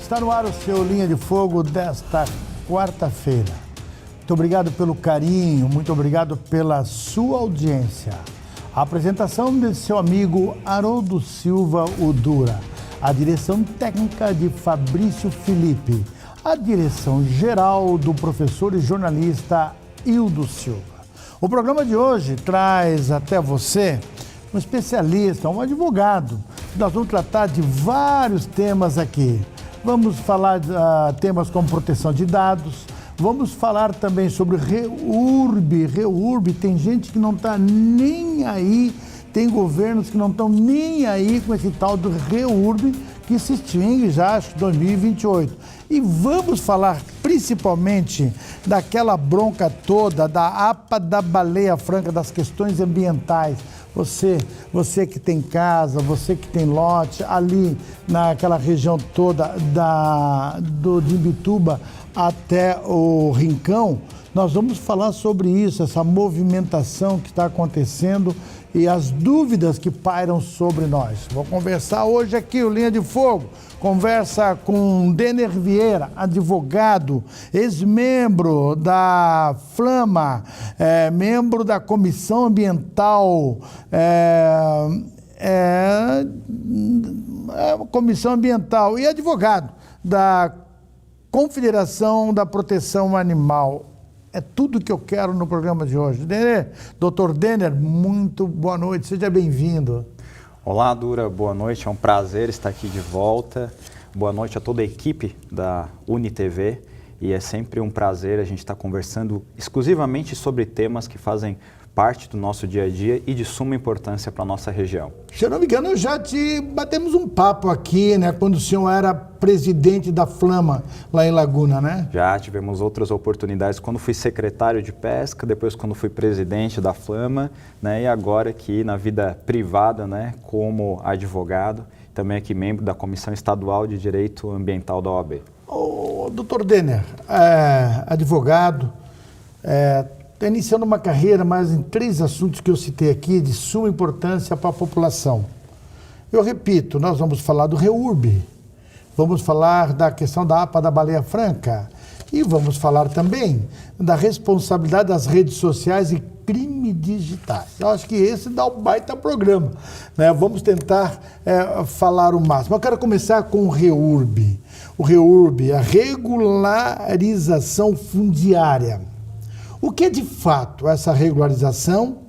Está no ar o seu Linha de Fogo desta quarta-feira. Muito obrigado pelo carinho, muito obrigado pela sua audiência. A apresentação de seu amigo Haroldo Silva Udura, a direção técnica de Fabrício Felipe, a direção geral do professor e jornalista Hildo Silva. O programa de hoje traz até você um especialista, um advogado. Nós vamos tratar de vários temas aqui. Vamos falar de temas como proteção de dados, vamos falar também sobre REURB. Tem gente que não está nem aí, tem governos que não estão nem aí com esse tal do REURB, que se extingue já, acho que 2028. E vamos falar principalmente daquela bronca toda, da APA da Baleia Franca, das questões ambientais. Você que tem casa, você que tem lote, ali naquela região toda de Imbituba até o Rincão, nós vamos falar sobre isso, essa movimentação que está acontecendo e as dúvidas que pairam sobre nós. Vou conversar hoje aqui, o Linha de Fogo, conversa com Denner Vieira, advogado, ex-membro da Flama, membro da Comissão Ambiental, Comissão Ambiental e advogado da Confederação da Proteção Animal. É tudo que eu quero no programa de hoje. Denner, Dr. Denner, muito boa noite, seja bem-vindo. Olá, Dura, boa noite, é um prazer estar aqui de volta. Boa noite a toda a equipe da UniTV e é sempre um prazer a gente estar conversando exclusivamente sobre temas que fazem parte do nosso dia a dia e de suma importância para a nossa região. Se eu não me engano, já batemos um papo aqui, né, quando o senhor era presidente da Flama, lá em Laguna, né? Já tivemos outras oportunidades, quando fui secretário de pesca, depois quando fui presidente da Flama, né, e agora aqui na vida privada, né, como advogado, também aqui membro da Comissão Estadual de Direito Ambiental da OAB. O Dr. Denner, advogado, está iniciando uma carreira, mas em 3 assuntos que eu citei aqui, de suma importância para a população. Eu repito, nós vamos falar do REURB, vamos falar da questão da APA da Baleia Franca e vamos falar também da responsabilidade das redes sociais e crime digitais. Eu acho que esse dá um baita programa, né? Vamos tentar falar o máximo. Eu quero começar com o REURB. O REURB, a regularização fundiária. O que é de fato essa regularização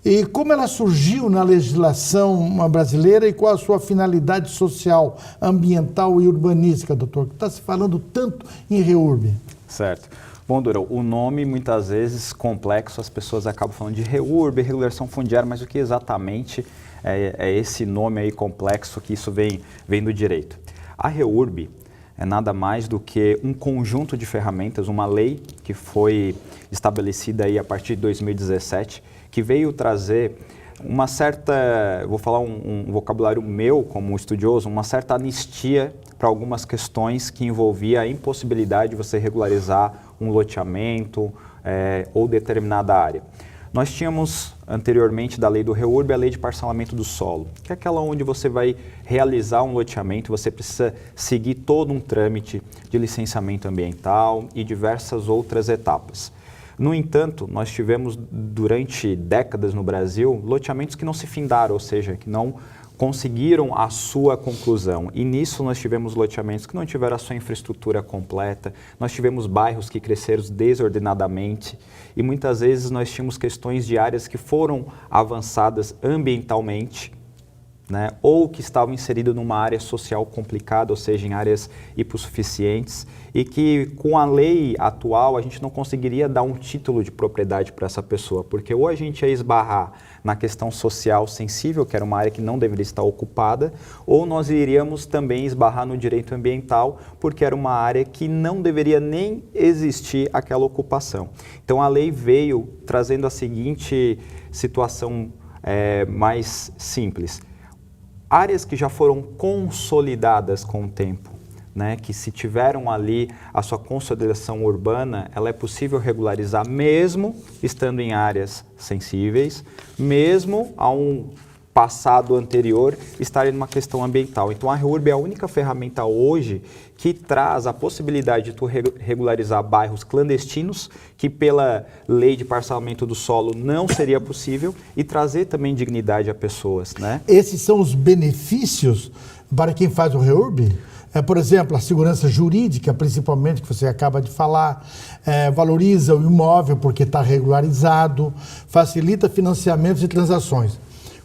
e como ela surgiu na legislação brasileira e qual a sua finalidade social, ambiental e urbanística, doutor? Que está se falando tanto em REURB. Certo. Bom, Dura, o nome muitas vezes complexo, as pessoas acabam falando de REURB, regularização fundiária, mas o que exatamente é esse nome aí complexo que isso vem do direito? A REURB é nada mais do que um conjunto de ferramentas, uma lei que foi estabelecida aí a partir de 2017, que veio trazer uma certa, vou falar um vocabulário meu como estudioso, uma certa anistia para algumas questões que envolvia a impossibilidade de você regularizar um loteamento ou determinada área. Nós tínhamos anteriormente da lei do REURB a lei de parcelamento do solo, que é aquela onde você vai realizar um loteamento, você precisa seguir todo um trâmite de licenciamento ambiental e diversas outras etapas. No entanto, nós tivemos durante décadas no Brasil loteamentos que não se findaram, ou seja, que não conseguiram a sua conclusão. E nisso nós tivemos loteamentos que não tiveram a sua infraestrutura completa, nós tivemos bairros que cresceram desordenadamente e muitas vezes nós tínhamos questões de áreas que foram avançadas ambientalmente, né, ou que estavam inseridas numa área social complicada, ou seja, em áreas hipossuficientes, e que com a lei atual a gente não conseguiria dar um título de propriedade para essa pessoa, porque ou a gente ia esbarrar na questão social sensível, que era uma área que não deveria estar ocupada, ou nós iríamos também esbarrar no direito ambiental, porque era uma área que não deveria nem existir aquela ocupação. Então a lei veio trazendo a seguinte situação mais simples. Áreas que já foram consolidadas com o tempo, né, que se tiveram ali a sua consolidação urbana, ela é possível regularizar mesmo estando em áreas sensíveis, mesmo a um passado anterior estarem numa questão ambiental. Então a REURB é a única ferramenta hoje que traz a possibilidade de tu regularizar bairros clandestinos, que pela lei de parcelamento do solo não seria possível, e trazer também dignidade a pessoas, né? Esses são os benefícios para quem faz o REURB? Por exemplo, a segurança jurídica, principalmente, que você acaba de falar, valoriza o imóvel porque está regularizado, facilita financiamentos e transações.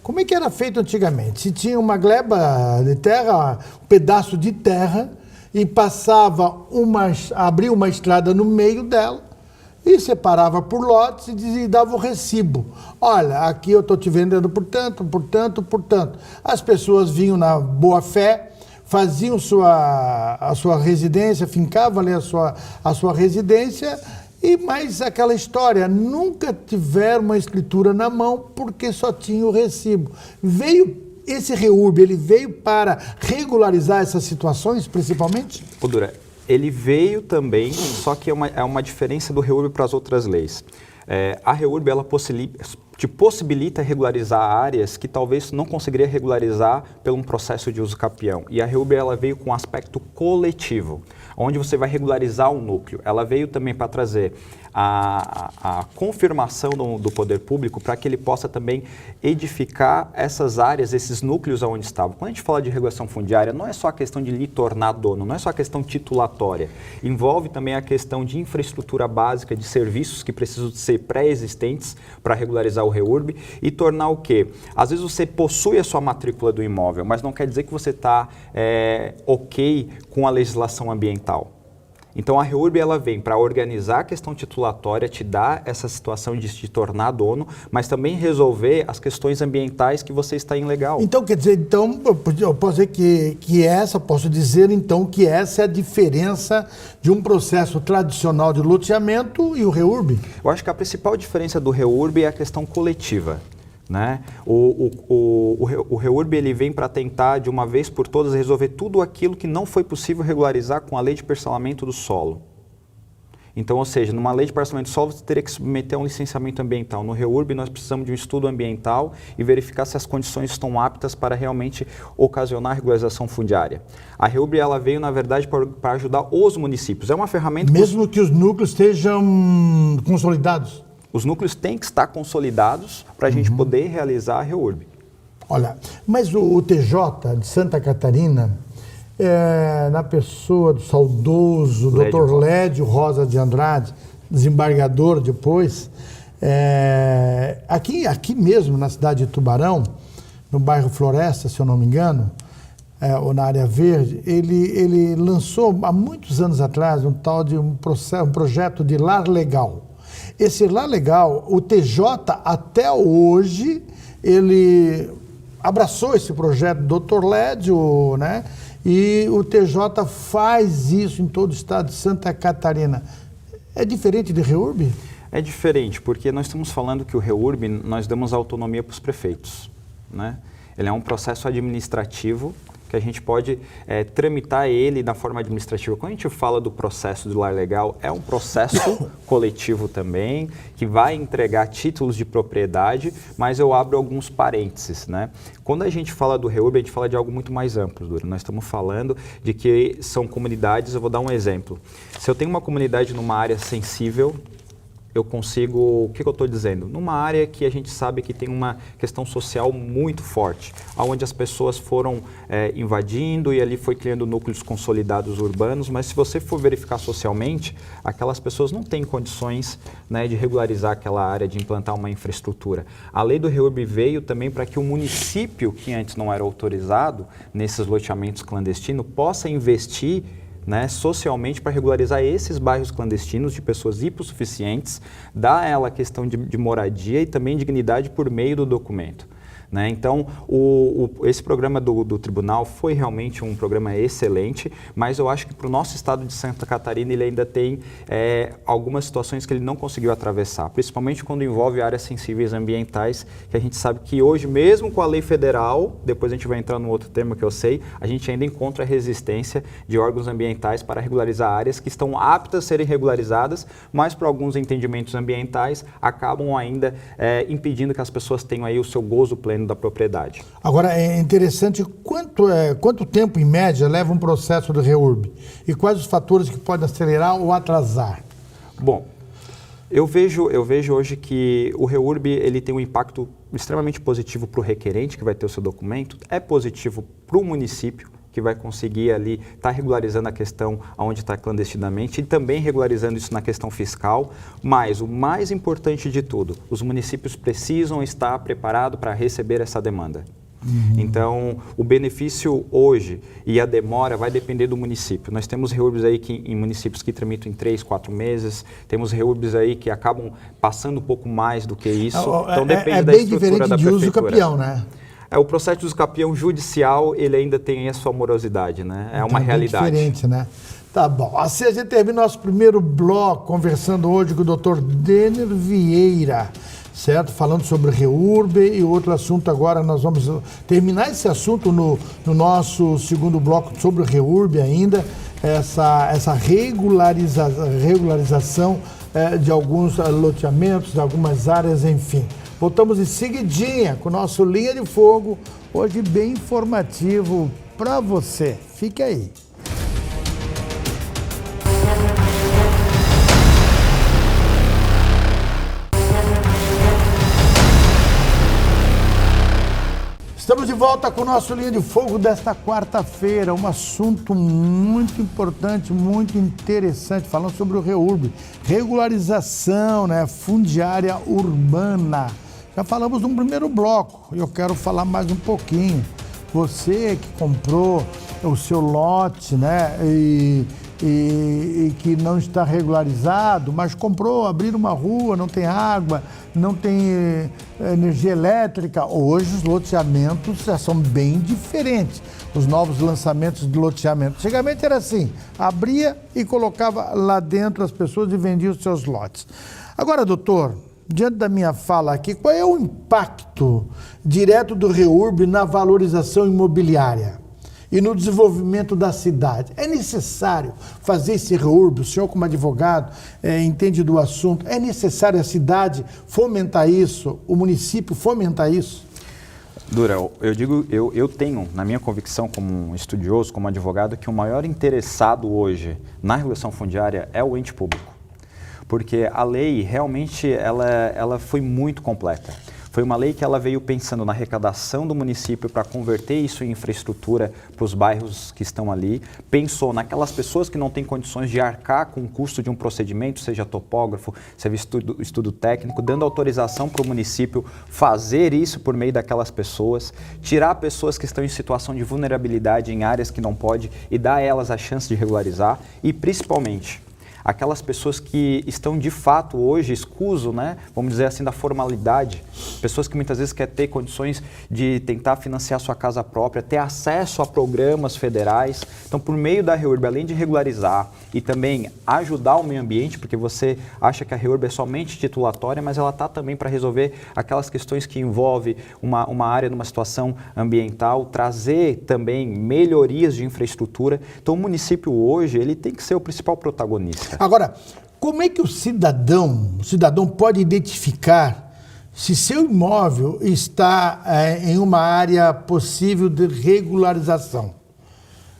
Como é que era feito antigamente? Se tinha uma gleba de terra, um pedaço de terra, e abria uma estrada no meio dela, e separava por lotes e dava o recibo. Olha, aqui eu estou te vendendo por tanto, por tanto, por tanto. As pessoas vinham na boa fé, faziam a sua residência, fincavam ali a sua residência, e mais aquela história, nunca tiveram uma escritura na mão porque só tinha o recibo. Esse REURB, ele veio para regularizar essas situações, principalmente? Dura, ele veio também, só que é uma diferença do REURB para as outras leis. A REURB, ela te possibilita regularizar áreas que talvez não conseguiria regularizar por um processo de uso capião. E a REURB, ela veio com um aspecto coletivo, onde você vai regularizar um núcleo. Ela veio também para trazer a confirmação do poder público para que ele possa também edificar essas áreas, esses núcleos onde estavam. Quando a gente fala de regulação fundiária, não é só a questão de lhe tornar dono, não é só a questão titulatória. Envolve também a questão de infraestrutura básica, de serviços que precisam ser pré-existentes para regularizar o REURB e tornar o quê? Às vezes você possui a sua matrícula do imóvel, mas não quer dizer que você está ok com a legislação ambiental. Então a REURB, ela vem para organizar a questão titulatória, te dar essa situação de te tornar dono, mas também resolver as questões ambientais que você está ilegal. Então, quer dizer, eu posso dizer posso dizer então que essa é a diferença de um processo tradicional de loteamento e o REURB? Eu acho que a principal diferença do REURB é a questão coletiva. Né? O REURB, ele vem para tentar, de uma vez por todas, resolver tudo aquilo que não foi possível regularizar com a lei de parcelamento do solo. Então, ou seja, numa lei de parcelamento do solo, você teria que submeter a um licenciamento ambiental. No REURB, nós precisamos de um estudo ambiental e verificar se as condições estão aptas para realmente ocasionar a regularização fundiária. A REURB, ela veio, na verdade, para ajudar os municípios. É uma ferramenta... Mesmo que os núcleos estejam consolidados? Os núcleos têm que estar consolidados para a gente poder realizar a REURB. Olha, mas o TJ de Santa Catarina, na pessoa do saudoso Dr. Lédio Rosa de Andrade, desembargador depois, aqui mesmo na cidade de Tubarão, no bairro Floresta, se eu não me engano, ou na área verde, ele lançou há muitos anos atrás um projeto de lar legal. Esse lar legal, o TJ até hoje, ele abraçou esse projeto do Dr. Lédio, né? E o TJ faz isso em todo o estado de Santa Catarina. É diferente de REURB? É diferente, porque nós estamos falando que o REURB, nós damos autonomia para os prefeitos, né? Ele é um processo administrativo que a gente pode tramitar ele da forma administrativa. Quando a gente fala do processo do lar legal, é um processo coletivo também, que vai entregar títulos de propriedade, mas eu abro alguns parênteses, né? Quando a gente fala do REURB, a gente fala de algo muito mais amplo, Dura. Nós estamos falando de que são comunidades, eu vou dar um exemplo. Se eu tenho uma comunidade numa área sensível, eu consigo, o que eu estou dizendo? Numa área que a gente sabe que tem uma questão social muito forte, onde as pessoas foram invadindo e ali foi criando núcleos consolidados urbanos, mas se você for verificar socialmente, aquelas pessoas não têm condições, né, de regularizar aquela área, de implantar uma infraestrutura. A lei do REURB veio também para que o município, que antes não era autorizado nesses loteamentos clandestinos, possa investir, né, socialmente para regularizar esses bairros clandestinos de pessoas hipossuficientes, dar a ela a questão de moradia e também dignidade por meio do documento. Né? Então, esse programa do tribunal foi realmente um programa excelente, mas eu acho que para o nosso estado de Santa Catarina ele ainda tem algumas situações que ele não conseguiu atravessar, principalmente quando envolve áreas sensíveis ambientais, que a gente sabe que hoje, mesmo com a lei federal, depois a gente vai entrar no outro tema que eu sei, a gente ainda encontra a resistência de órgãos ambientais para regularizar áreas que estão aptas a serem regularizadas, mas por alguns entendimentos ambientais acabam ainda impedindo que as pessoas tenham aí o seu gozo pleno terreno da propriedade. Agora, é interessante quanto tempo, em média, leva um processo de REURB? E quais os fatores que podem acelerar ou atrasar? Bom, eu vejo hoje que o REURB ele tem um impacto extremamente positivo para o requerente, que vai ter o seu documento, é positivo para o município, que vai conseguir ali estar regularizando a questão onde está clandestinamente e também regularizando isso na questão fiscal, mas o mais importante de tudo, os municípios precisam estar preparados para receber essa demanda. Então, o benefício hoje e a demora vai depender do município. Nós temos REURBs aí em municípios que tramitam em 3, 4 meses, temos REURBs aí que acabam passando um pouco mais do que isso, então depende da estrutura da prefeitura. É bem diferente de uso capião, né? O processo de uso capião judicial, ele ainda tem a sua morosidade, né? É uma realidade. É diferente, né? Tá bom. Assim a gente termina nosso primeiro bloco, conversando hoje com o Dr. Denner Vieira, certo? Falando sobre REURB e outro assunto agora, nós vamos terminar esse assunto no nosso segundo bloco sobre o REURB ainda, essa regularização de alguns loteamentos, de algumas áreas, enfim. Voltamos em seguidinha com o nosso Linha de Fogo, hoje bem informativo para você. Fique aí. Estamos de volta com o nosso Linha de Fogo desta quarta-feira, um assunto muito importante, muito interessante, falando sobre o REURB, regularização, né, fundiária urbana. Já falamos num primeiro bloco e eu quero falar mais um pouquinho. Você que comprou o seu lote, né, e que não está regularizado, mas comprou, abrir uma rua, não tem água, não tem energia elétrica. Hoje os loteamentos já são bem diferentes, os novos lançamentos de loteamento. Antigamente era assim, abria e colocava lá dentro as pessoas e vendia os seus lotes. Agora, doutor, diante da minha fala aqui, qual é o impacto direto do REURB na valorização imobiliária e no desenvolvimento da cidade? É necessário fazer esse REURB? O senhor, como advogado, entende do assunto. É necessário a cidade fomentar isso, o município fomentar isso? Durão, eu tenho, na minha convicção como um estudioso, como advogado, que o maior interessado hoje na regulação fundiária é o ente público. Porque a lei realmente ela foi muito completa. Foi uma lei que ela veio pensando na arrecadação do município para converter isso em infraestrutura para os bairros que estão ali. Pensou naquelas pessoas que não têm condições de arcar com o custo de um procedimento, seja topógrafo, seja estudo técnico, dando autorização para o município fazer isso por meio daquelas pessoas, tirar pessoas que estão em situação de vulnerabilidade em áreas que não pode e dar a elas a chance de regularizar e, principalmente, aquelas pessoas que estão de fato hoje escuso, né, vamos dizer assim, da formalidade, pessoas que muitas vezes querem ter condições de tentar financiar sua casa própria, ter acesso a programas federais. Então, por meio da REURB, além de regularizar e também ajudar o meio ambiente, porque você acha que a REURB é somente titulatória, mas ela está também para resolver aquelas questões que envolvem uma área numa situação ambiental, trazer também melhorias de infraestrutura. Então, o município hoje, ele tem que ser o principal protagonista. Agora, como é que o cidadão pode identificar se seu imóvel está em uma área possível de regularização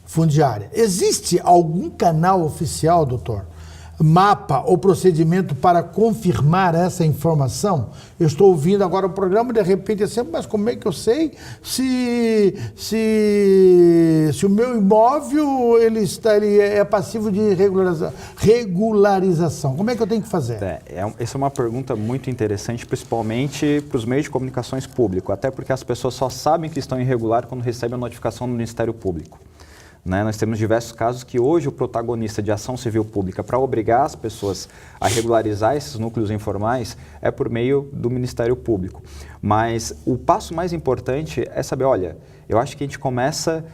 fundiária? Existe algum canal oficial, doutor? Mapa ou procedimento para confirmar essa informação? Eu estou ouvindo agora o programa, de repente, assim, mas como é que eu sei se o meu imóvel ele é passivo de regularização? Como é que eu tenho que fazer? Essa é uma pergunta muito interessante, principalmente para os meios de comunicações públicos, até porque as pessoas só sabem que estão irregular quando recebem a notificação do Ministério Público. Né? Nós temos diversos casos que hoje o protagonista de ação civil pública para obrigar as pessoas a regularizar esses núcleos informais é por meio do Ministério Público. Mas o passo mais importante é saber, olha, eu acho que a gente começa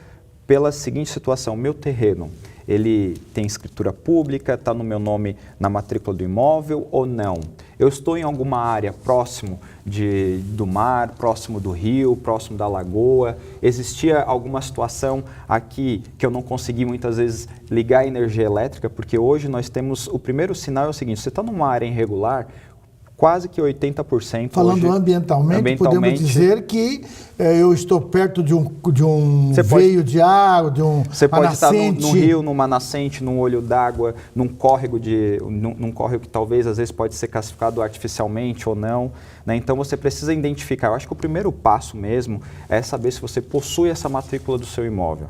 pela seguinte situação: meu terreno, ele tem escritura pública, está no meu nome na matrícula do imóvel ou não? Eu estou em alguma área próximo do mar, próximo do rio, próximo da lagoa? Existia alguma situação aqui que eu não consegui muitas vezes ligar a energia elétrica? Porque hoje nós temos, o primeiro sinal é o seguinte: você está numa área irregular, quase que 80%. Falando hoje, ambientalmente, podemos dizer que eu estou perto de um veio de água, de uma Você pode nascente. estar num rio, numa nascente, num olho d'água, num córrego que talvez às vezes pode ser classificado artificialmente ou não. Né? Então você precisa identificar. Eu acho que o primeiro passo mesmo é saber se você possui essa matrícula do seu imóvel.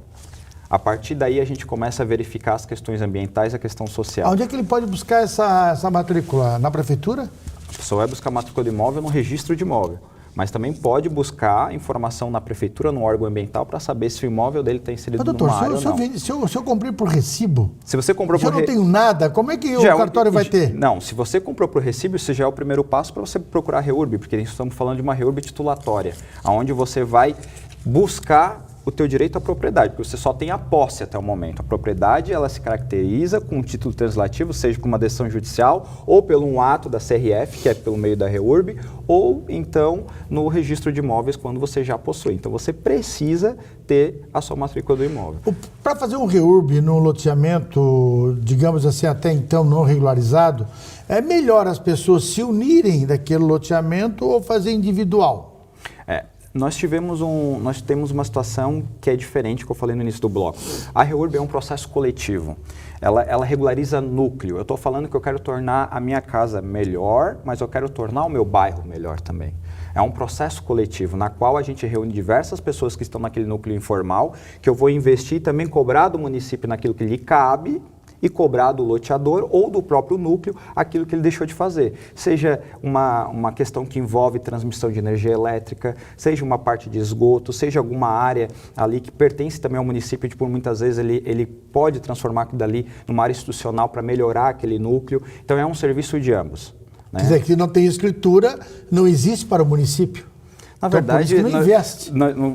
A partir daí a gente começa a verificar as questões ambientais e a questão social. Onde é que ele pode buscar essa matrícula? Na prefeitura? A pessoa vai buscar a matrícula do imóvel no registro de imóvel, mas também pode buscar informação na prefeitura, no órgão ambiental, para saber se o imóvel dele está inserido numa área ou não. Se eu comprei por recibo, se você comprou eu não tenho nada, como é que o cartório vai ter? Não, se você comprou por recibo, isso já é o primeiro passo para você procurar a REURB, porque estamos falando de uma REURB titulatória, onde você vai buscar o teu direito à propriedade, porque você só tem a posse até o momento. A propriedade, ela se caracteriza com um título translativo, seja com uma decisão judicial, ou pelo um ato da CRF, que é pelo meio da REURB, ou então no registro de imóveis, quando você já possui. Então você precisa ter a sua matrícula do imóvel. Para fazer um REURB num loteamento, digamos assim, até então não regularizado, é melhor as pessoas se unirem daquele loteamento ou fazer individual? Nós temos uma situação que é diferente, que eu falei no início do bloco. A REURB é um processo coletivo. Ela regulariza núcleo. Eu estou falando que eu quero tornar a minha casa melhor, mas eu quero tornar o meu bairro melhor também. É um processo coletivo, na qual a gente reúne diversas pessoas que estão naquele núcleo informal, que eu vou investir e também cobrar do município naquilo que lhe cabe, e cobrar do loteador ou do próprio núcleo aquilo que ele deixou de fazer. Seja uma questão que envolve transmissão de energia elétrica, seja uma parte de esgoto, seja alguma área ali que pertence também ao município, por muitas vezes ele pode transformar aquilo dali numa área institucional para melhorar aquele núcleo. Então é um serviço de ambos. Né? Quer dizer, que não tem escritura, não existe para o município. Na verdade,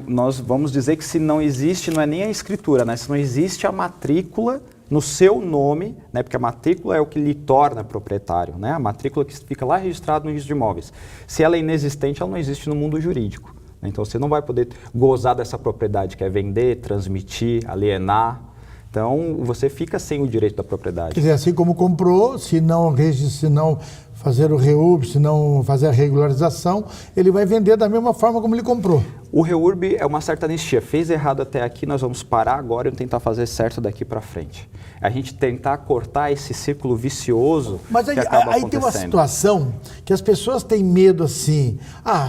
nós vamos dizer que se não existe, não é nem a escritura, né? Se não existe a matrícula no seu nome, né, porque a matrícula é o que lhe torna proprietário, né, a matrícula que fica lá registrada no registro de imóveis. Se ela é inexistente, ela não existe no mundo jurídico. Né, então você não vai poder gozar dessa propriedade, que é vender, transmitir, alienar. Então você fica sem o direito da propriedade. Quer dizer, assim como comprou, se não fazer o REURB, se não fazer a regularização, ele vai vender da mesma forma como ele comprou. O REURB é uma certa anistia. Fez errado até aqui, nós vamos parar agora e tentar fazer certo daqui para frente. A gente tentar cortar esse círculo vicioso que acaba acontecendo. Aí tem uma situação que as pessoas têm medo assim,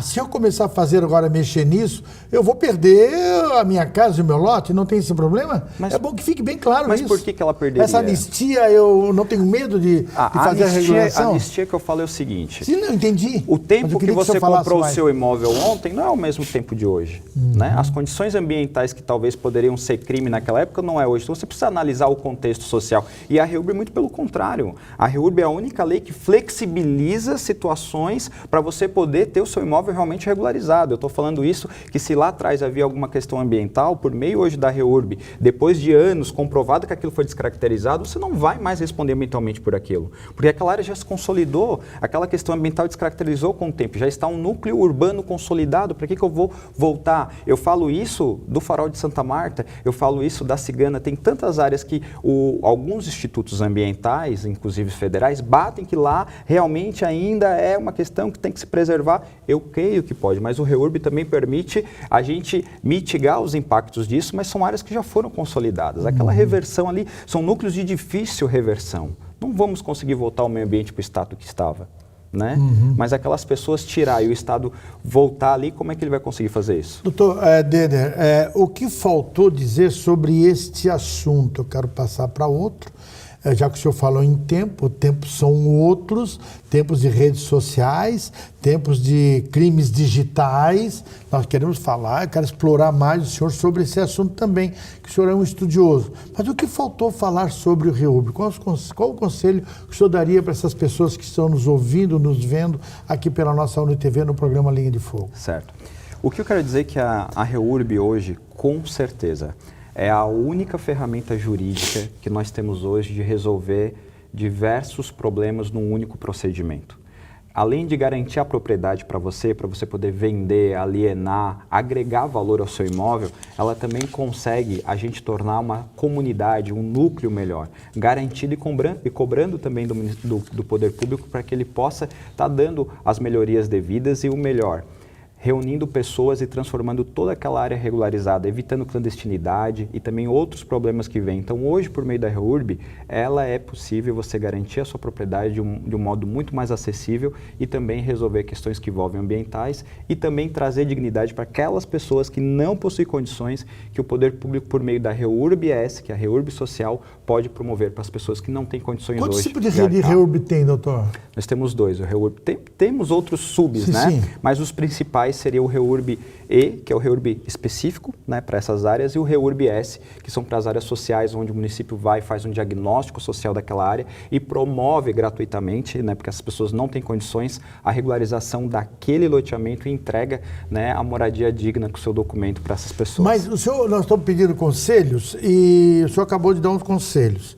se eu começar a fazer agora, mexer nisso, eu vou perder a minha casa e o meu lote, não tem esse problema? Mas, é bom que fique bem claro isso. Mas por que ela perderia? Essa anistia, eu não tenho medo de fazer a regulação? A anistia que eu falo é o seguinte. Sim, não entendi. O tempo que você comprou o seu imóvel ontem não é o mesmo tempo de hoje. Né? As condições ambientais que talvez poderiam ser crime naquela época não é hoje. Então você precisa analisar o contexto social. E a REURB é muito pelo contrário. A REURB é a única lei que flexibiliza situações para você poder ter o seu imóvel realmente regularizado. Eu estou falando isso que se lá atrás havia alguma questão ambiental, por meio hoje da REURB, depois de anos comprovado que aquilo foi descaracterizado, você não vai mais responder ambientalmente por aquilo. Porque aquela área já se consolidou, aquela questão ambiental descaracterizou com o tempo, já está um núcleo urbano consolidado, para que eu vou voltar? Eu falo isso do Farol de Santa Marta, eu falo isso da Cigana, tem tantas áreas que alguns institutos ambientais, inclusive federais, batem que lá realmente ainda é uma questão que tem que se preservar. Eu creio que pode, mas o REURB também permite a gente mitigar os impactos disso, mas são áreas que já foram consolidadas. Aquela reversão ali, são núcleos de difícil reversão. Não vamos conseguir voltar o meio ambiente para o estado que estava. Né? Mas aquelas pessoas tirar e o Estado voltar ali, como é que ele vai conseguir fazer isso? Doutor Denner, o que faltou dizer sobre este assunto? Eu quero passar para outro, já que o senhor falou em tempo, tempos são outros, tempos de redes sociais, tempos de crimes digitais. Nós queremos falar, eu quero explorar mais o senhor sobre esse assunto também, que o senhor é um estudioso. Mas o que faltou falar sobre o REURB? Qual o conselho que o senhor daria para essas pessoas que estão nos ouvindo, nos vendo aqui pela nossa UniTV no programa Linha de Fogo? Certo. O que eu quero dizer é que a REURB hoje, com certeza, é a única ferramenta jurídica que nós temos hoje de resolver diversos problemas num único procedimento. além de garantir a propriedade para você poder vender, alienar, agregar valor ao seu imóvel, ela também consegue a gente tornar uma comunidade, um núcleo melhor, garantido e cobrando também do poder público para que ele possa estar dando as melhorias devidas e o melhor, reunindo pessoas e transformando toda aquela área regularizada, evitando clandestinidade e também outros problemas que vêm. Então, hoje, por meio da REURB, ela é possível você garantir a sua propriedade de um modo muito mais acessível e também resolver questões que envolvem ambientais e também trazer dignidade para aquelas pessoas que não possuem condições que o poder público, por meio da REURB-S, que é a REURB Social, pode promover para as pessoas que não têm condições hoje. Quantos tipos de REURB tem, doutor? Nós temos dois. O REURB temos outros subs, sim, né? Sim. Mas os principais seria o REURB-E, que é o REURB específico, né, para essas áreas, e o REURB-S, que são para as áreas sociais, onde o município vai e faz um diagnóstico social daquela área e promove gratuitamente, né, porque as pessoas não têm condições, a regularização daquele loteamento e entrega, né, a moradia digna com o seu documento para essas pessoas. Mas o senhor, nós estamos pedindo conselhos e o senhor acabou de dar uns conselhos.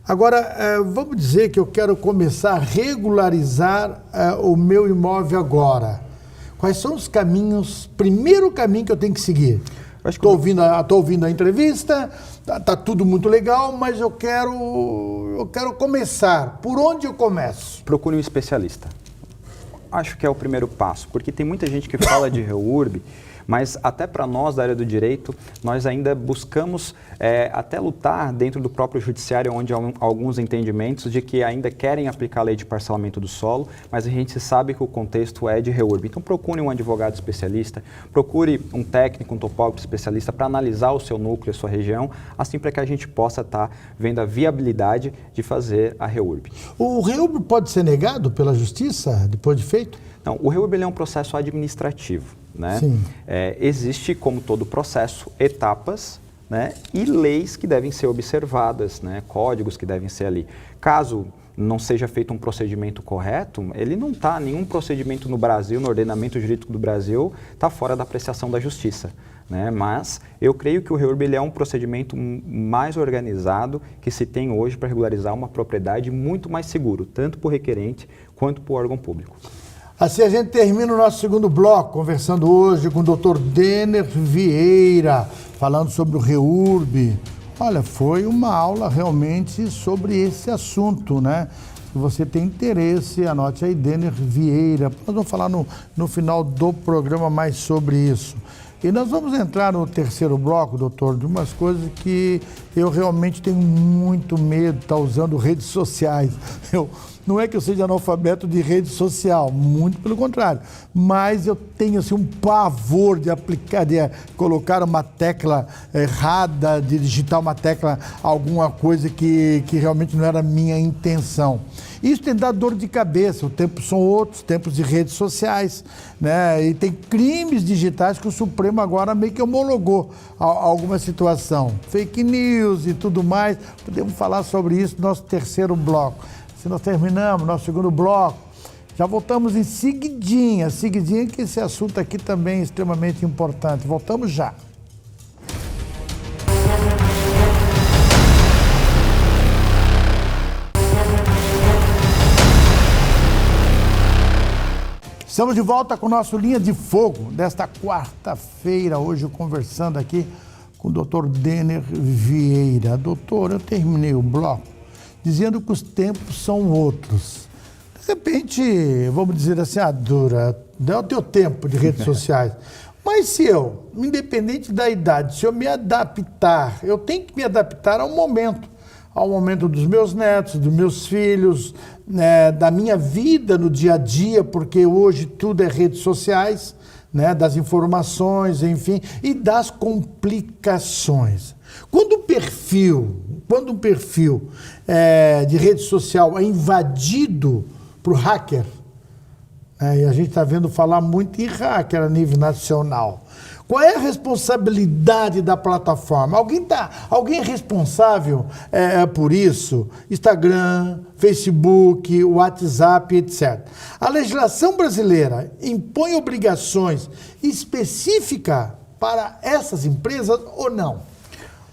Agora, vamos dizer que eu quero começar a regularizar o meu imóvel agora. Quais são os caminhos, primeiro caminho que eu tenho que seguir? Estou ouvindo a entrevista, tá tudo muito legal, mas eu quero começar. Por onde eu começo? Procure um especialista. Acho que é o primeiro passo, porque tem muita gente que fala de REURB, mas até para nós da área do direito, nós ainda buscamos até lutar dentro do próprio judiciário, onde há alguns entendimentos de que ainda querem aplicar a lei de parcelamento do solo, mas a gente sabe que o contexto é de REURB. Então procure um advogado especialista, procure um técnico, um topógrafo especialista para analisar o seu núcleo, a sua região, assim para que a gente possa estar vendo a viabilidade de fazer a REURB. O REURB pode ser negado pela justiça depois de feito? Não, o REURB é um processo administrativo. Né? Existe, como todo processo, etapas, né, e leis que devem ser observadas, né, códigos que devem ser ali. Caso não seja feito um procedimento correto, ele não está, nenhum procedimento no Brasil, no ordenamento jurídico do Brasil, está fora da apreciação da justiça. Né? Mas eu creio que o REURB ele é um procedimento mais organizado que se tem hoje para regularizar uma propriedade muito mais seguro, tanto para o requerente quanto para o órgão público. Assim a gente termina o nosso segundo bloco, conversando hoje com o Dr. Denner Vieira, falando sobre o REURB. Olha, foi uma aula realmente sobre esse assunto, né? Se você tem interesse, anote aí, Denner Vieira. Nós vamos falar no final do programa mais sobre isso. E nós vamos entrar no terceiro bloco, doutor, de umas coisas que eu realmente tenho muito medo de estar usando redes sociais. Não é que eu seja analfabeto de rede social, muito pelo contrário, mas eu tenho assim, um pavor de aplicar, de colocar uma tecla errada, de digitar uma tecla, alguma coisa que realmente não era a minha intenção. Isso tem dado dor de cabeça, os tempos são outros, tempos de redes sociais, né? E tem crimes digitais que o Supremo agora meio que homologou alguma situação. Fake news e tudo mais, podemos falar sobre isso no nosso terceiro bloco. Se nós terminamos nosso segundo bloco, já voltamos em seguidinha, que esse assunto aqui também é extremamente importante. Voltamos já. Estamos de volta com o nosso Linha de Fogo desta quarta-feira, hoje conversando aqui com o doutor Denner Vieira. Doutor, eu terminei o bloco dizendo que os tempos são outros. De repente, vamos dizer assim, dura, é o teu tempo de redes sociais. Mas se eu, independente da idade, se eu me adaptar, eu tenho que me adaptar ao momento dos meus netos, dos meus filhos, né, da minha vida no dia a dia, porque hoje tudo é redes sociais, né, das informações, enfim, e das complicações. Quando um perfil de rede social é invadido por hacker, e a gente está vendo falar muito em hacker a nível nacional, qual é a responsabilidade da plataforma? Alguém é responsável por isso? Instagram, Facebook, WhatsApp, etc. A legislação brasileira impõe obrigações específicas para essas empresas ou não?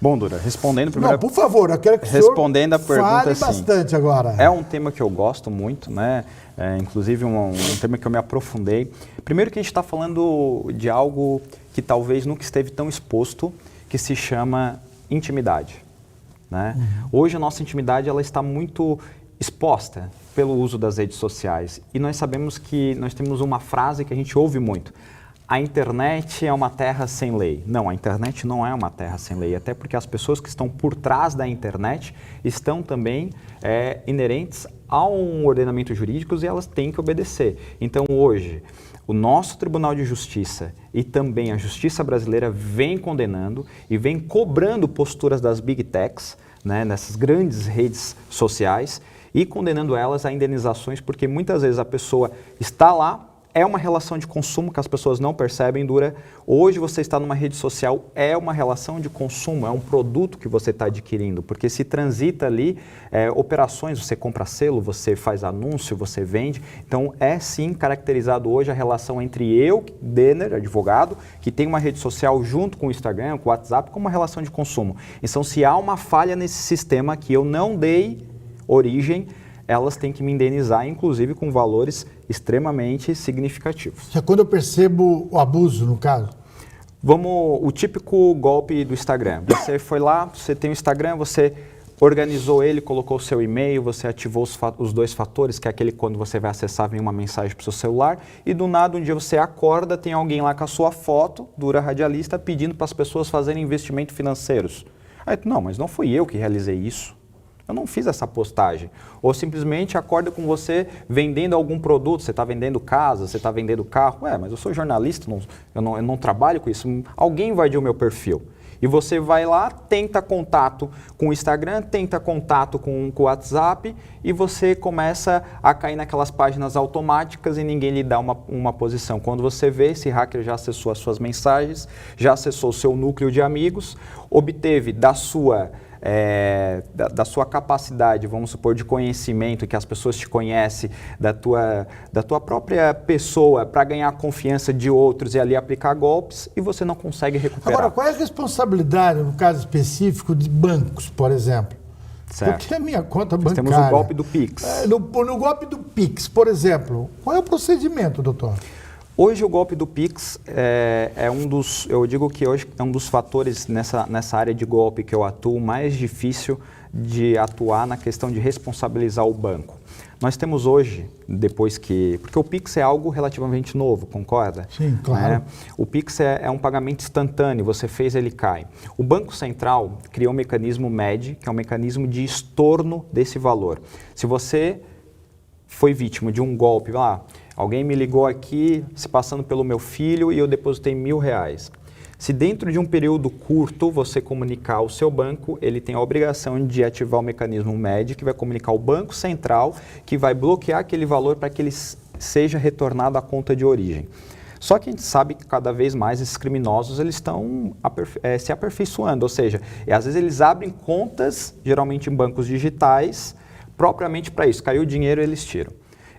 Bom, Dura, respondendo primeiro... Não, por favor, eu quero que respondendo o a pergunta, fale assim, bastante agora. É um tema que eu gosto muito, né? Inclusive um tema que eu me aprofundei. Primeiro que a gente está falando de algo que talvez nunca esteve tão exposto, que se chama intimidade, né? Hoje a nossa intimidade ela está muito exposta pelo uso das redes sociais. E nós sabemos que nós temos uma frase que a gente ouve muito. A internet é uma terra sem lei. Não, a internet não é uma terra sem lei, até porque as pessoas que estão por trás da internet estão também inerentes a um ordenamento jurídico e elas têm que obedecer. Então hoje, o nosso Tribunal de Justiça e também a Justiça Brasileira vem condenando e vem cobrando posturas das Big Techs, né, nessas grandes redes sociais e condenando elas a indenizações, porque muitas vezes a pessoa está lá, é uma relação de consumo que as pessoas não percebem, Dura. Hoje você está numa rede social, é uma relação de consumo, é um produto que você está adquirindo, porque se transita ali operações, você compra selo, você faz anúncio, você vende. Então é sim caracterizado hoje a relação entre eu, Denner, advogado, que tem uma rede social junto com o Instagram, com o WhatsApp, como uma relação de consumo. Então se há uma falha nesse sistema que eu não dei origem, elas têm que me indenizar, inclusive com valores extremamente significativos. É quando eu percebo o abuso, no caso? O típico golpe do Instagram. Você foi lá, você tem o Instagram, você organizou ele, colocou o seu e-mail, você ativou os 2 fatores, que é aquele quando você vai acessar, vem uma mensagem para o seu celular, e do nada um dia você acorda, tem alguém lá com a sua foto, Dura Radialista, pedindo para as pessoas fazerem investimentos financeiros. Aí, não, mas não fui eu que realizei isso. Eu não fiz essa postagem. Ou simplesmente acorda com você vendendo algum produto, você está vendendo casa, você está vendendo carro. Mas eu sou jornalista, eu não trabalho com isso. Alguém invadiu o meu perfil. E você vai lá, tenta contato com o Instagram, tenta contato com o WhatsApp e você começa a cair naquelas páginas automáticas e ninguém lhe dá uma posição. Quando você vê, esse hacker já acessou as suas mensagens, já acessou o seu núcleo de amigos, obteve da sua capacidade, vamos supor, de conhecimento, que as pessoas te conhecem, da tua própria pessoa para ganhar a confiança de outros e ali aplicar golpes e você não consegue recuperar. Agora, qual é a responsabilidade, no caso específico, de bancos, por exemplo? Certo. Porque a minha conta bancária... Nós temos o golpe do Pix. No golpe do Pix, por exemplo, qual é o procedimento, doutor? Hoje o golpe do Pix eu digo que hoje é um dos fatores nessa área de golpe que eu atuo mais difícil de atuar na questão de responsabilizar o banco. Nós temos hoje, porque o Pix é algo relativamente novo, concorda? Sim, claro. O Pix é um pagamento instantâneo, você fez, ele cai. O Banco Central criou um mecanismo MED, que é um mecanismo de estorno desse valor. Se você foi vítima de um golpe, alguém me ligou aqui se passando pelo meu filho e eu depositei R$1.000. Se dentro de um período curto você comunicar ao seu banco, ele tem a obrigação de ativar o mecanismo MED, que vai comunicar ao Banco Central, que vai bloquear aquele valor para que ele seja retornado à conta de origem. Só que a gente sabe que cada vez mais esses criminosos eles estão se aperfeiçoando, ou seja, às vezes eles abrem contas, geralmente em bancos digitais, propriamente para isso. Caiu o dinheiro, eles tiram.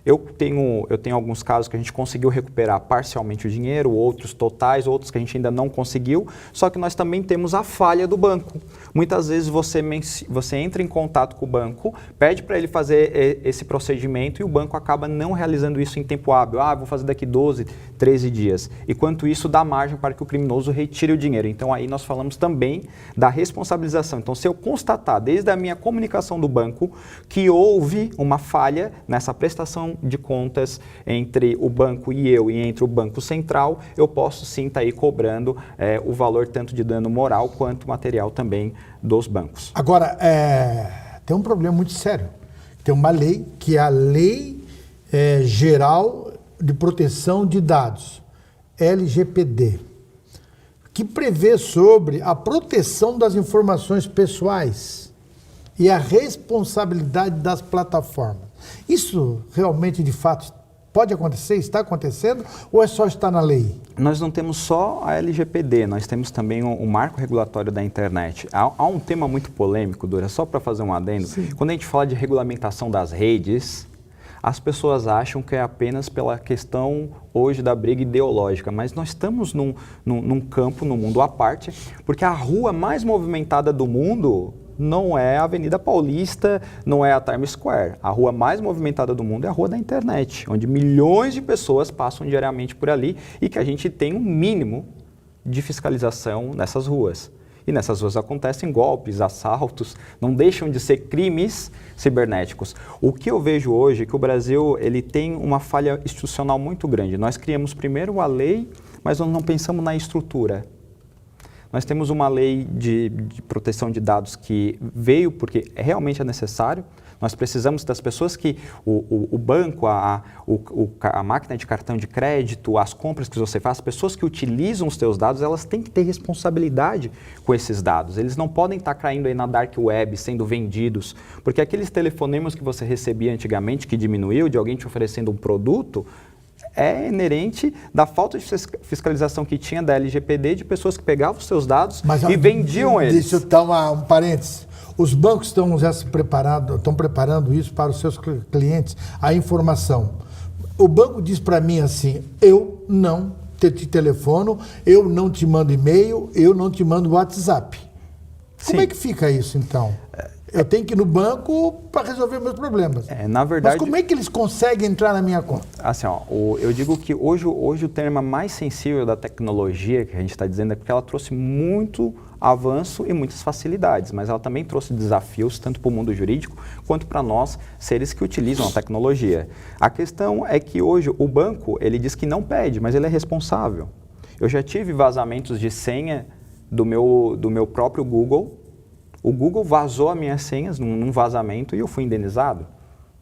Eu tenho alguns casos que a gente conseguiu recuperar parcialmente o dinheiro, outros totais, outros que a gente ainda não conseguiu, só que nós também temos a falha do banco. Muitas vezes você entra em contato com o banco, pede para ele fazer esse procedimento e o banco acaba não realizando isso em tempo hábil. Vou fazer daqui 12, 13 dias. Enquanto isso, dá margem para que o criminoso retire o dinheiro. Então aí nós falamos também da responsabilização. Então se eu constatar desde a minha comunicação do banco que houve uma falha nessa prestação de contas entre o banco e eu e entre o Banco Central, eu posso sim estar aí cobrando o valor tanto de dano moral quanto material também dos bancos. Agora, tem um problema muito sério. Tem uma lei, que é a Lei Geral de Proteção de Dados, LGPD, que prevê sobre a proteção das informações pessoais e a responsabilidade das plataformas. Isso realmente, de fato, pode acontecer, está acontecendo, ou é só estar na lei? Nós não temos só a LGPD, nós temos também o marco regulatório da internet. Há um tema muito polêmico, Dura, só para fazer um adendo. Sim. Quando a gente fala de regulamentação das redes, as pessoas acham que é apenas pela questão hoje da briga ideológica, mas nós estamos num campo, num mundo à parte, porque a rua mais movimentada do mundo não é a Avenida Paulista, não é a Times Square. A rua mais movimentada do mundo é a rua da internet, onde milhões de pessoas passam diariamente por ali e que a gente tem um mínimo de fiscalização nessas ruas. E nessas ruas acontecem golpes, assaltos, não deixam de ser crimes cibernéticos. O que eu vejo hoje é que o Brasil ele tem uma falha institucional muito grande. Nós criamos primeiro a lei, mas nós não pensamos na estrutura. Nós temos uma lei de proteção de dados que veio porque realmente é necessário. Nós precisamos das pessoas que o banco, a máquina de cartão de crédito, as compras que você faz, as pessoas que utilizam os seus dados, elas têm que ter responsabilidade com esses dados. Eles não podem estar caindo aí na dark web, sendo vendidos, porque aqueles telefonemas que você recebia antigamente, que diminuiu, de alguém te oferecendo um produto, é inerente da falta de fiscalização que tinha da LGPD de pessoas que pegavam os seus dados e vendiam eles. Deixa eu dar um parênteses. Os bancos estão já estão preparando isso para os seus clientes, a informação. O banco diz para mim assim, eu não te telefono, eu não te mando e-mail, eu não te mando WhatsApp. Como é que fica isso então? Eu tenho que ir no banco para resolver meus problemas. Na verdade, mas como é que eles conseguem entrar na minha conta? Assim, eu digo que hoje o tema mais sensível da tecnologia que a gente está dizendo é porque ela trouxe muito avanço e muitas facilidades, mas ela também trouxe desafios tanto para o mundo jurídico quanto para nós, seres que utilizam a tecnologia. A questão é que hoje o banco, ele diz que não pede, mas ele é responsável. Eu já tive vazamentos de senha do meu próprio Google. O Google vazou as minhas senhas num vazamento e eu fui indenizado.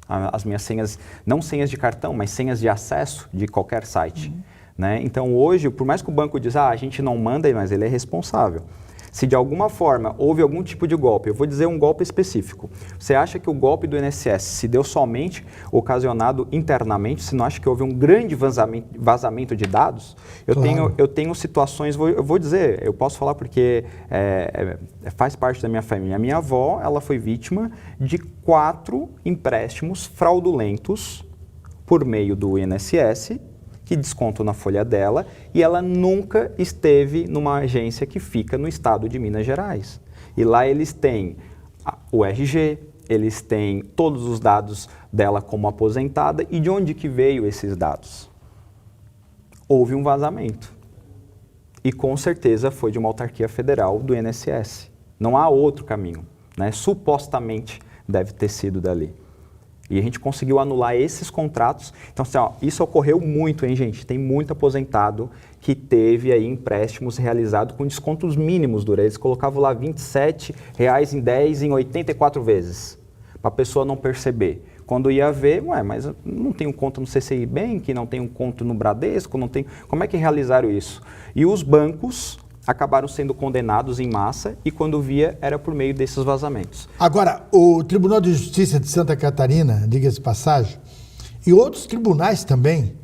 As minhas senhas, não senhas de cartão, mas senhas de acesso de qualquer site. Né? Então hoje, por mais que o banco diz, a gente não manda, mas ele é responsável. Se de alguma forma houve algum tipo de golpe, eu vou dizer um golpe específico. Você acha que o golpe do INSS se deu somente ocasionado internamente? Você não acha que houve um grande vazamento de dados? Eu tenho situações, eu vou dizer, eu posso falar porque faz parte da minha família. A minha avó, ela foi vítima de 4 empréstimos fraudulentos por meio do INSS, que desconto na folha dela, e ela nunca esteve numa agência que fica no estado de Minas Gerais. E lá eles têm o RG, eles têm todos os dados dela como aposentada, e de onde que veio esses dados? Houve um vazamento. E com certeza foi de uma autarquia federal do INSS. Não há outro caminho, né? Supostamente deve ter sido dali. E a gente conseguiu anular esses contratos. Então, assim, isso ocorreu muito, hein, gente? Tem muito aposentado que teve aí empréstimos realizados com descontos mínimos durante. Eles colocavam lá R$ 27 em 10 em 84 vezes, para a pessoa não perceber. Quando ia ver, mas não tenho conta no CCI Bank, não tenho conta no Bradesco, não tenho... Como é que realizaram isso? E os bancos acabaram sendo condenados em massa e quando via era por meio desses vazamentos. Agora, o Tribunal de Justiça de Santa Catarina, diga-se de passagem, e outros tribunais também,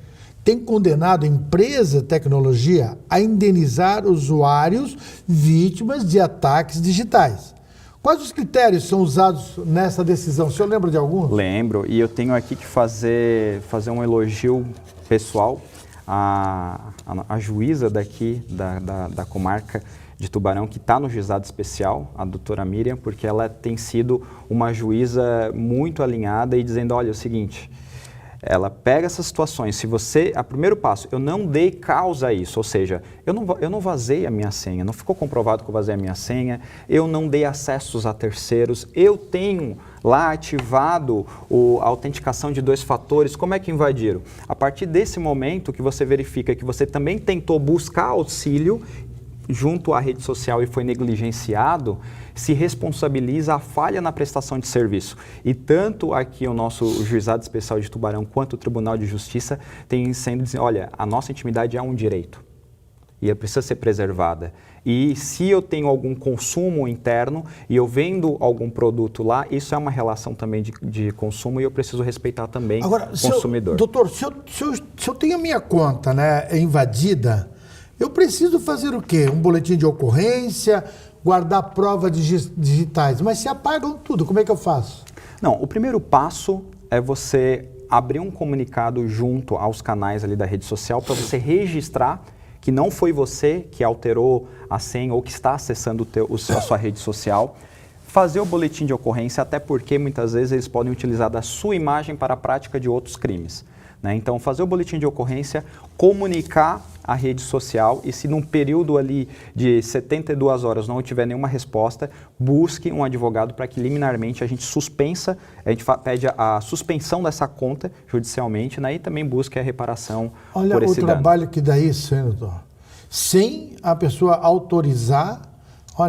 têm condenado empresa de tecnologia a indenizar usuários vítimas de ataques digitais. Quais os critérios são usados nessa decisão? O senhor lembra de algum? Lembro, e eu tenho aqui que fazer um elogio pessoal a juíza daqui da comarca de Tubarão, que está no juizado especial, a doutora Miriam, porque ela tem sido uma juíza muito alinhada e dizendo, olha, é o seguinte, ela pega essas situações, primeiro passo, eu não dei causa a isso, ou seja, eu não vazei a minha senha, não ficou comprovado que eu vazei a minha senha, eu não dei acessos a terceiros, eu tenho lá ativado a autenticação de 2 fatores, como é que invadiram? A partir desse momento que você verifica que você também tentou buscar auxílio junto à rede social e foi negligenciado, se responsabiliza a falha na prestação de serviço. E tanto aqui o nosso Juizado Especial de Tubarão quanto o Tribunal de Justiça tem sendo dizendo, olha, a nossa intimidade é um direito e ela precisa ser preservada. E se eu tenho algum consumo interno e eu vendo algum produto lá, isso é uma relação também de consumo e eu preciso respeitar também o consumidor. Doutor, se eu tenho a minha conta, né, invadida, eu preciso fazer o quê? Um boletim de ocorrência, guardar provas digitais, mas se apagam tudo, como é que eu faço? Não, o primeiro passo é você abrir um comunicado junto aos canais ali da rede social para você registrar que não foi você que alterou a senha ou que está acessando a sua rede social. Fazer o boletim de ocorrência, até porque muitas vezes eles podem utilizar da sua imagem para a prática de outros crimes. Então, fazer o boletim de ocorrência, comunicar à rede social e se num período ali de 72 horas não tiver nenhuma resposta, busque um advogado para que liminarmente a gente pede a suspensão dessa conta judicialmente, e também busque a reparação por esse dano. Olha o trabalho que dá isso, hein, doutor? Sem a pessoa autorizar,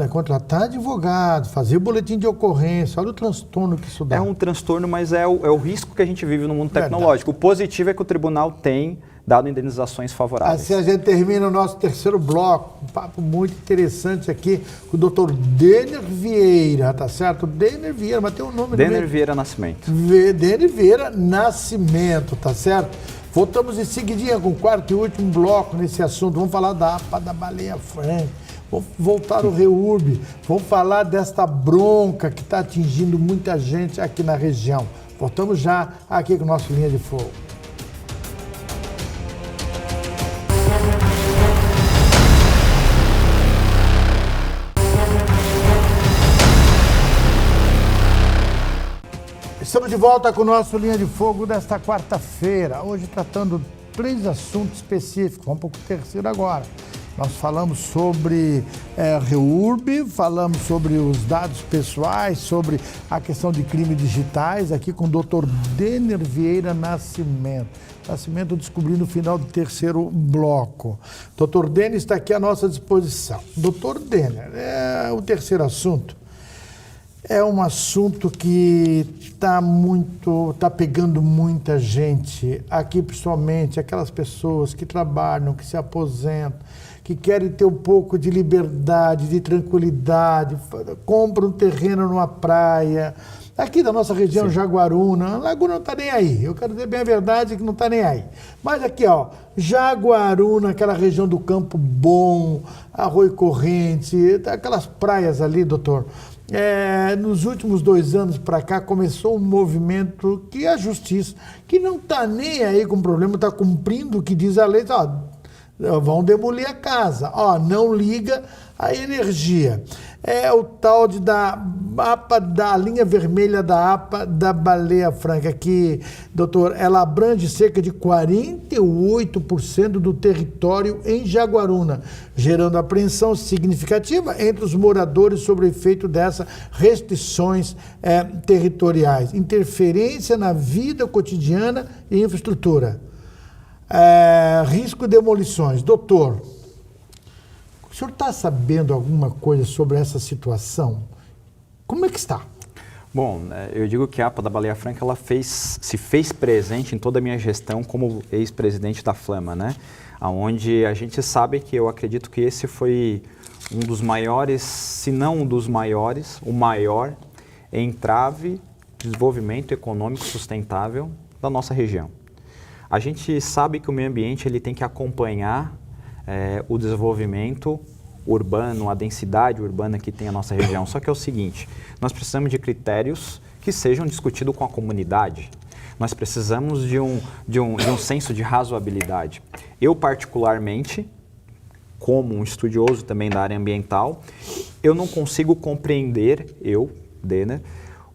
contratar advogado, fazer boletim de ocorrência, olha o transtorno que isso dá. É um transtorno, mas é o risco que a gente vive no mundo tecnológico. O positivo é que o tribunal tem dado indenizações favoráveis. Assim a gente termina o nosso terceiro bloco, um papo muito interessante aqui com o doutor Denner Vieira, tá certo? Denner Vieira, mas tem um nome... Denner Vieira Nascimento. Denner Vieira Nascimento, tá certo? Voltamos em seguidinha com o quarto e último bloco nesse assunto. Vamos falar da APA da Baleia Franca. Vamos voltar ao REURB, vamos falar desta bronca que está atingindo muita gente aqui na região. Voltamos já aqui com o nosso Linha de Fogo. Estamos de volta com o nosso Linha de Fogo desta quarta-feira. Hoje tratando 3 assuntos específicos. Vamos para o terceiro agora. Nós falamos sobre REURB, falamos sobre os dados pessoais, sobre a questão de crimes digitais, aqui com o Dr. Denner Vieira Nascimento. Nascimento descobri no final do terceiro bloco. Dr. Denner está aqui à nossa disposição. Dr. Denner, o terceiro assunto é um assunto que está pegando muita gente, aqui principalmente aquelas pessoas que trabalham, que se aposentam, que querem ter um pouco de liberdade, de tranquilidade, compram um terreno numa praia, aqui da nossa região, Jaguaruna. Laguna não está nem aí, eu quero dizer bem a verdade que não está nem aí. Mas aqui, Jaguaruna, aquela região do Campo Bom, Arroio Corrente, aquelas praias ali, doutor. Nos últimos 2 anos para cá começou um movimento que a justiça, que não está nem aí com o problema, está cumprindo o que diz a lei, vão demolir a casa, não liga a energia. É o tal da APA, da linha vermelha da APA da Baleia Franca, que, doutor, ela abrange cerca de 48% do território em Jaguaruna, gerando apreensão significativa entre os moradores sobre o efeito dessas restrições territoriais, interferência na vida cotidiana e infraestrutura. Risco de demolições. Doutor, o senhor está sabendo alguma coisa sobre essa situação? Como é que está? Bom, eu digo que a APA da Baleia Franca se fez presente em toda a minha gestão como ex-presidente da Flama, onde a gente sabe que eu acredito que esse foi um dos maiores, se não um dos maiores, o maior entrave de desenvolvimento econômico sustentável da nossa região. A gente sabe que o meio ambiente ele tem que acompanhar o desenvolvimento urbano, a densidade urbana que tem a nossa região. Só que é o seguinte, nós precisamos de critérios que sejam discutidos com a comunidade. Nós precisamos de um senso de razoabilidade. Eu, particularmente, como um estudioso também da área ambiental, eu não consigo compreender, Denner,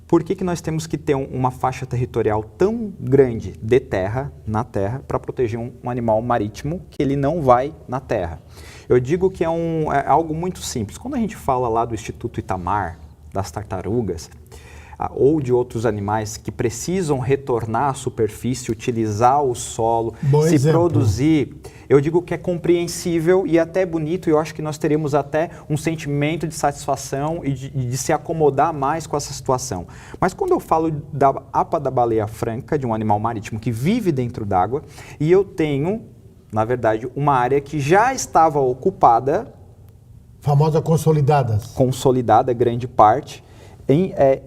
por que nós temos que ter uma faixa territorial tão grande de terra, na terra, para proteger um animal marítimo que ele não vai na terra. Eu digo que é algo muito simples. Quando a gente fala lá do Instituto Itamar, das tartarugas, ou de outros animais que precisam retornar à superfície, utilizar o solo, produzir, eu digo que é compreensível e até bonito, e eu acho que nós teríamos até um sentimento de satisfação e de se acomodar mais com essa situação. Mas quando eu falo da APA da Baleia Franca, de um animal marítimo que vive dentro d'água, e eu tenho, na verdade, uma área que já estava ocupada... Famosa consolidadas. Consolidada, grande parte,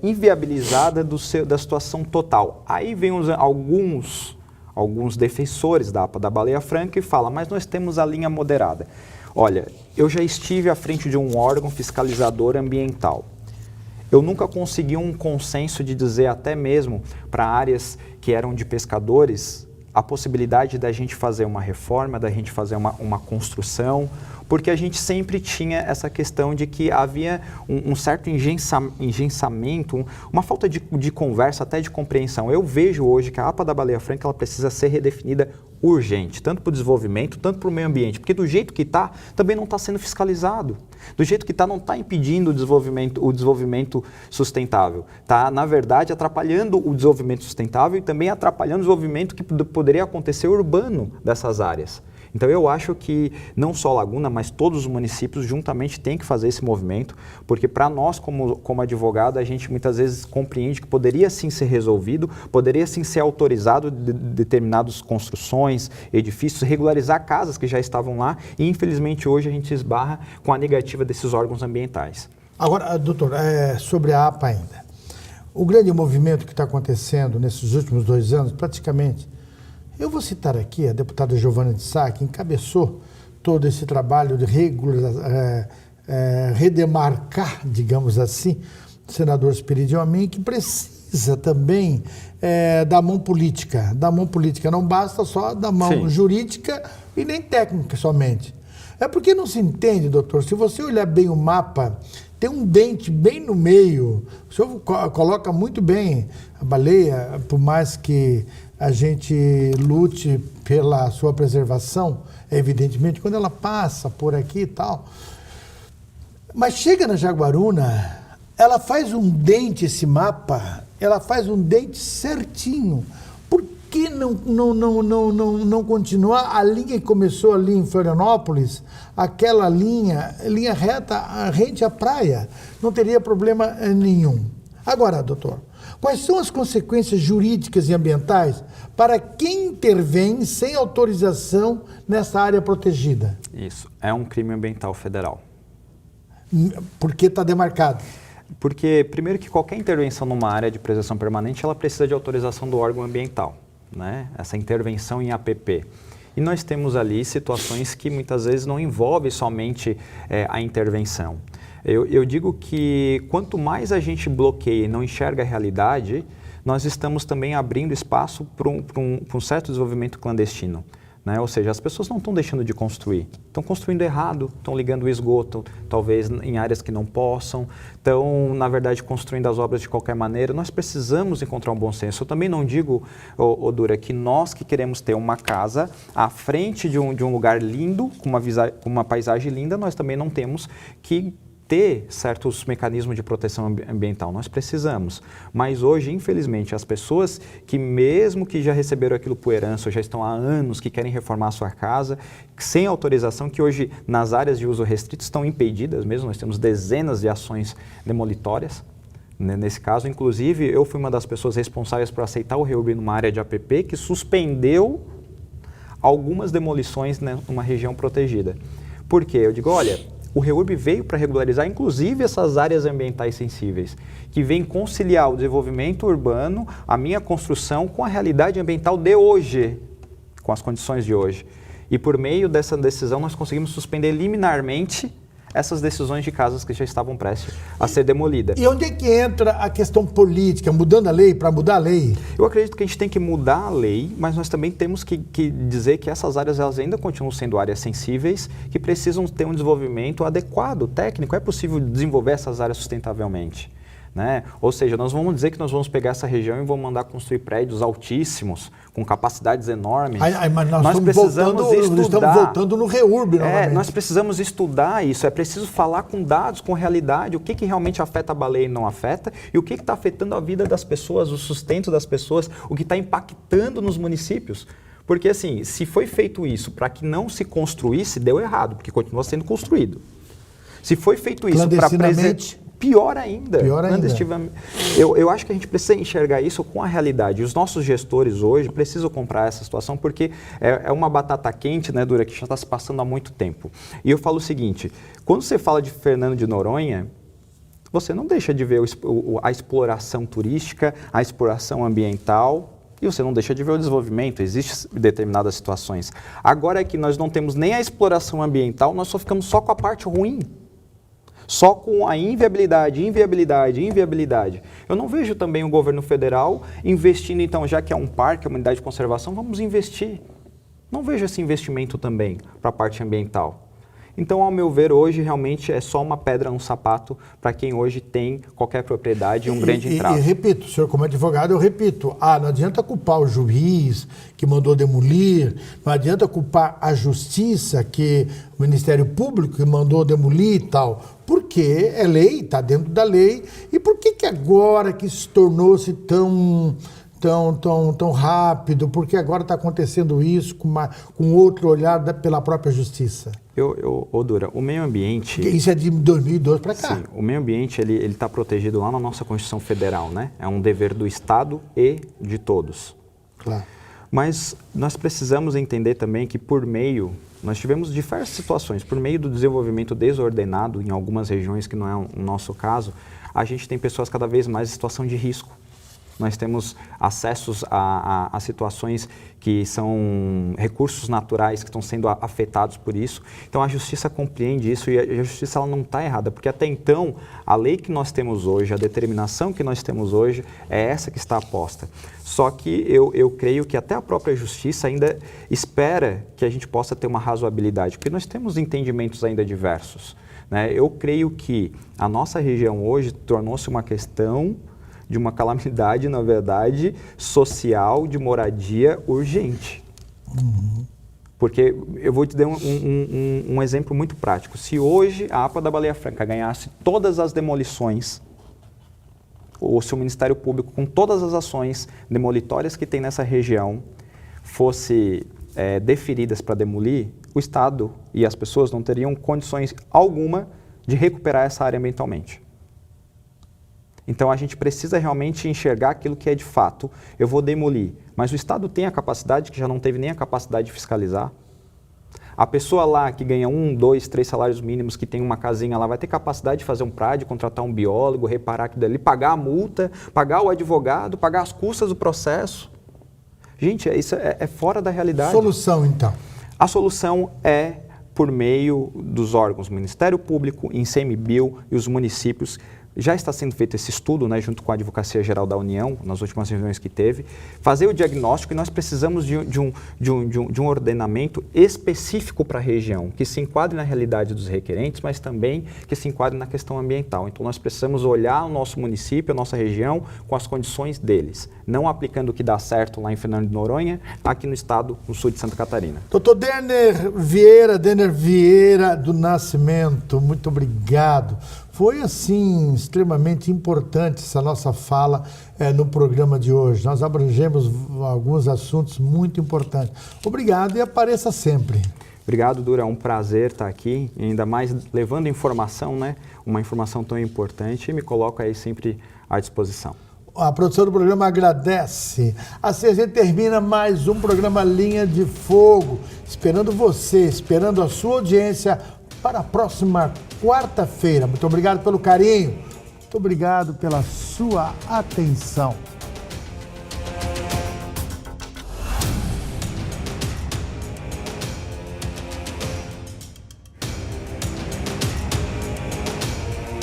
inviabilizada da situação total. Aí vem alguns defensores da APA da Baleia Franca e falam, mas nós temos a linha moderada. Olha, eu já estive à frente de um órgão fiscalizador ambiental. eu nunca consegui um consenso de dizer até mesmo para áreas que eram de pescadores a possibilidade da gente fazer uma reforma, da gente fazer uma construção, porque a gente sempre tinha essa questão de que havia um certo engensamento, uma falta de conversa, até de compreensão. Eu vejo hoje que a APA da Baleia Franca ela precisa ser redefinida urgente, tanto para o desenvolvimento, tanto para o meio ambiente, porque do jeito que está, também não está sendo fiscalizado. Do jeito que está, não está impedindo o desenvolvimento sustentável. Está, na verdade, atrapalhando o desenvolvimento sustentável e também atrapalhando o desenvolvimento que poderia acontecer urbano dessas áreas. Então eu acho que não só Laguna, mas todos os municípios juntamente têm que fazer esse movimento, porque para nós como advogado, a gente muitas vezes compreende que poderia sim ser resolvido, poderia sim ser autorizado determinadas construções, edifícios, regularizar casas que já estavam lá e infelizmente hoje a gente esbarra com a negativa desses órgãos ambientais. Agora, doutor, sobre a APA ainda. O grande movimento que está acontecendo nesses últimos 2 anos, praticamente, eu vou citar aqui a deputada Giovana de Sá, que encabeçou todo esse trabalho de redemarcar, digamos assim, o senador Espírito Amin, que precisa também da mão política. Da mão política não basta só da mão Sim. jurídica e nem técnica somente. É porque não se entende, doutor, se você olhar bem o mapa, tem um dente bem no meio, o senhor coloca muito bem a baleia, por mais que a gente lute pela sua preservação, evidentemente, quando ela passa por aqui e tal. Mas chega na Jaguaruna, ela faz um dente, esse mapa, ela faz um dente certinho. Por que não continuar a linha que começou ali em Florianópolis, aquela linha reta, rente à praia? Não teria problema nenhum. Agora, doutor, quais são as consequências jurídicas e ambientais para quem intervém sem autorização nessa área protegida? Isso, é um crime ambiental federal. Porque está demarcado? Porque, primeiro que qualquer intervenção numa área de preservação permanente, ela precisa de autorização do órgão ambiental, né? Essa intervenção em APP. E nós temos ali situações que muitas vezes não envolvem somente a intervenção. Eu digo que quanto mais a gente bloqueia e não enxerga a realidade, nós estamos também abrindo espaço para um certo desenvolvimento clandestino. Né? Ou seja, as pessoas não estão deixando de construir, estão construindo errado, estão ligando o esgoto, talvez em áreas que não possam, estão, na verdade, construindo as obras de qualquer maneira. Nós precisamos encontrar um bom senso. Eu também não digo, Dura, que nós que queremos ter uma casa à frente de um lugar lindo, com uma paisagem linda, nós também não temos que ter certos mecanismos de proteção ambiental, nós precisamos. Mas hoje, infelizmente, as pessoas que mesmo que já receberam aquilo por herança, ou já estão há anos que querem reformar a sua casa, sem autorização, que hoje nas áreas de uso restrito estão impedidas mesmo, nós temos dezenas de ações demolitórias. Nesse caso, inclusive, eu fui uma das pessoas responsáveis por aceitar o REURB numa área de APP que suspendeu algumas demolições numa região protegida. Por quê? Eu digo, olha, o REURB veio para regularizar, inclusive, essas áreas ambientais sensíveis, que vem conciliar o desenvolvimento urbano, a minha construção, com a realidade ambiental de hoje, com as condições de hoje. E por meio dessa decisão, nós conseguimos suspender liminarmente essas decisões de casas que já estavam prestes a ser demolidas. E onde é que entra a questão política, mudando a lei, para mudar a lei? Eu acredito que a gente tem que mudar a lei, mas nós também temos que dizer que essas áreas elas ainda continuam sendo áreas sensíveis, que precisam ter um desenvolvimento adequado, técnico. É possível desenvolver essas áreas sustentavelmente. Né? Ou seja, nós vamos dizer que nós vamos pegar essa região e vamos mandar construir prédios altíssimos, com capacidades enormes. Mas nós precisamos estudar. Estamos voltando no REURB novamente. Nós precisamos estudar isso, é preciso falar com dados, com realidade, o que realmente afeta a baleia e não afeta, e o que está afetando a vida das pessoas, o sustento das pessoas, o que está impactando nos municípios. Porque assim, se foi feito isso para que não se construísse, deu errado, porque continua sendo construído. Se foi feito isso para preservar... Pior ainda. Eu acho que a gente precisa enxergar isso com a realidade. Os nossos gestores hoje precisam comprar essa situação porque é uma batata quente, né, Dura, que já está se passando há muito tempo. E eu falo o seguinte, quando você fala de Fernando de Noronha, você não deixa de ver a exploração turística, a exploração ambiental, e você não deixa de ver o desenvolvimento, existem determinadas situações. Agora que nós não temos nem a exploração ambiental, nós só ficamos só com a parte ruim. Só com a inviabilidade. Eu não vejo também o governo federal investindo, então, já que é um parque, é uma unidade de conservação, vamos investir. Não vejo esse investimento também para a parte ambiental. Então, ao meu ver, hoje realmente é só uma pedra no sapato para quem hoje tem qualquer propriedade e um grande entrave. E repito, senhor, como advogado, eu repito, não adianta culpar o juiz que mandou demolir, não adianta culpar a justiça, que o Ministério Público que mandou demolir e tal, porque é lei, está dentro da lei, e por que agora que se tornou-se tão rápido, porque agora está acontecendo isso com outro olhar pela própria justiça? Dura, o meio ambiente... Isso é de 2012 para cá. Sim, o meio ambiente ele está protegido lá na nossa Constituição Federal, né? É um dever do Estado e de todos. Claro. Mas nós precisamos entender também que nós tivemos diversas situações, por meio do desenvolvimento desordenado em algumas regiões, que não é o nosso caso, a gente tem pessoas cada vez mais em situação de risco. Nós temos acessos a situações que são recursos naturais que estão sendo afetados por isso. Então, a justiça compreende isso e a justiça ela não está errada, porque até então, a lei que nós temos hoje, a determinação que nós temos hoje, é essa que está posta. Só que eu creio que até a própria justiça ainda espera que a gente possa ter uma razoabilidade, porque nós temos entendimentos ainda diversos, né? Eu creio que a nossa região hoje tornou-se uma questão de uma calamidade, na verdade, social, de moradia urgente. Uhum. Porque eu vou te dar um exemplo muito prático. Se hoje a APA da Baleia Franca ganhasse todas as demolições, ou se o Ministério Público, com todas as ações demolitórias que tem nessa região, fosse deferidas para demolir, o Estado e as pessoas não teriam condições alguma de recuperar essa área ambientalmente. Então, a gente precisa realmente enxergar aquilo que é de fato. Eu vou demolir, mas o Estado tem a capacidade, que já não teve nem a capacidade de fiscalizar. A pessoa lá que ganha 1, 2, 3 salários mínimos, que tem uma casinha lá, vai ter capacidade de fazer um PRAD, contratar um biólogo, reparar aquilo ali, pagar a multa, pagar o advogado, pagar as custas do processo. Gente, isso é fora da realidade. Solução, então? A solução é por meio dos órgãos Ministério Público, ICMBio e os municípios. Já está sendo feito esse estudo, né, junto com a Advocacia Geral da União, nas últimas reuniões que teve, fazer o diagnóstico, e nós precisamos de um ordenamento específico para a região, que se enquadre na realidade dos requerentes, mas também que se enquadre na questão ambiental. Então, nós precisamos olhar o nosso município, a nossa região, com as condições deles, não aplicando o que dá certo lá em Fernando de Noronha, aqui no estado, no sul de Santa Catarina. Doutor Denner Vieira do Nascimento, muito obrigado. Foi, assim, extremamente importante essa nossa fala no programa de hoje. Nós abrangemos alguns assuntos muito importantes. Obrigado e apareça sempre. Obrigado, Dura. É um prazer estar aqui, ainda mais levando informação, né? Uma informação tão importante, e me coloco aí sempre à disposição. A produção do programa agradece. Assim a gente termina mais um programa Linha de Fogo, esperando você, esperando a sua audiência para a próxima quarta-feira. Muito obrigado pelo carinho, muito obrigado pela sua atenção.